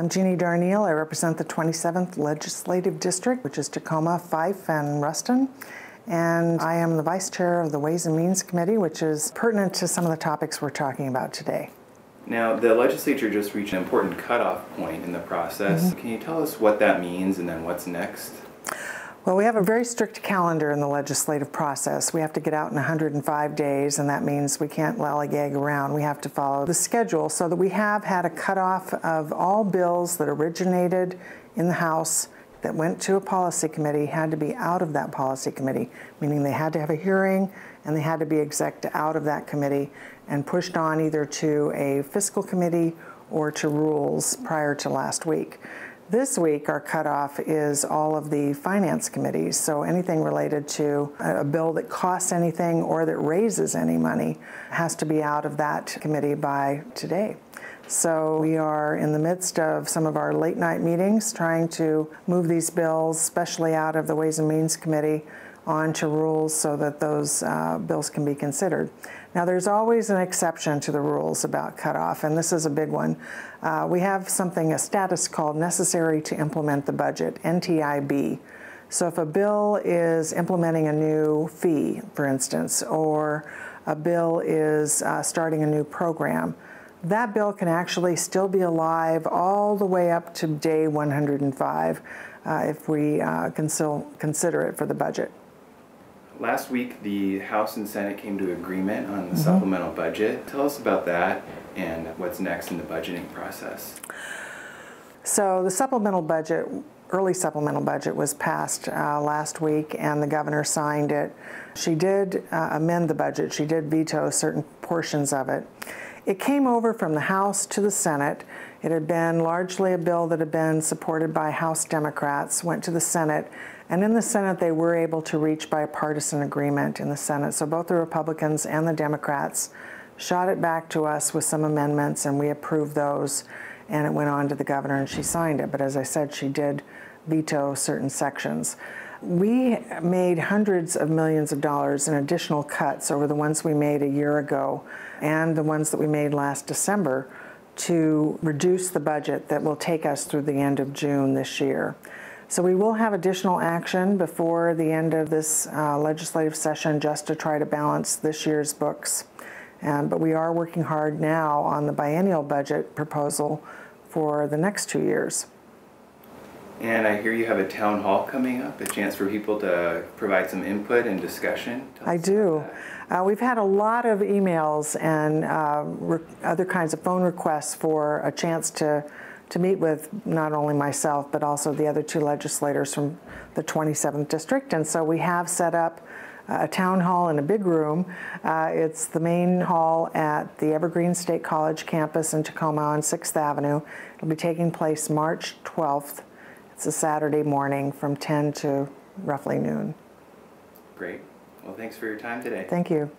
I'm Jeannie Darneille. I represent the 27th Legislative District, which is Tacoma, Fife, and Ruston. And I am the Vice Chair of the Ways and Means Committee, which is pertinent to some of the topics we're talking about today. Now, the legislature just reached an important cutoff point in the process. Can you tell us what that means and then what's next? Well, we have a very strict calendar in the legislative process. We have to get out in 105 days, and that means we can't lollygag around. We have to follow the schedule, so that we have had a cutoff of all bills that originated in the House that went to a policy committee had to be out of that policy committee, meaning they had to have a hearing and they had to be execed out of that committee and pushed on either to a fiscal committee or to rules prior to last week. This week, our cutoff is all of the finance committees, so anything related to a bill that costs anything or that raises any money has to be out of that committee by today. So we are in the midst of some of our late night meetings trying to move these bills, especially out of the Ways and Means Committee, onto rules so that those bills can be considered. Now, there's always an exception to the rules about cutoff, and this is a big one. We have a status called Necessary to Implement the Budget, NTIB. So if a bill is implementing a new fee, for instance, or a bill is starting a new program, that bill can actually still be alive all the way up to day 105 if we can still consider it for the budget. Last week, the House and Senate came to agreement on the supplemental budget. Tell us about that and what's next in the budgeting process. So the supplemental budget, early supplemental budget, was passed last week, and the governor signed it. She did amend the budget. She did veto certain portions of it. It came over from the House to the Senate. It had been largely a bill that had been supported by House Democrats, went to the Senate, and in the Senate they were able to reach bipartisan agreement in the Senate. So both the Republicans and the Democrats shot it back to us with some amendments, and we approved those, and it went on to the governor and she signed it. But as I said, she did veto certain sections. We made hundreds of millions of dollars in additional cuts over the ones we made a year ago and the ones that we made last December to reduce the budget that will take us through the end of June this year. So we will have additional action before the end of this legislative session just to try to balance this year's books. But we are working hard now on the biennial budget proposal for the next 2 years. And I hear you have a town hall coming up, a chance for people to provide some input and discussion. I do. We've had a lot of emails and other kinds of phone requests for a chance to meet with not only myself, but also the other 2 legislators from the 27th District. And so we have set up a town hall in a big room. It's the main hall at the Evergreen State College campus in Tacoma on 6th Avenue. It'll be taking place March 12th. It's a Saturday morning from 10 to roughly noon. Great. Well, thanks for your time today. Thank you.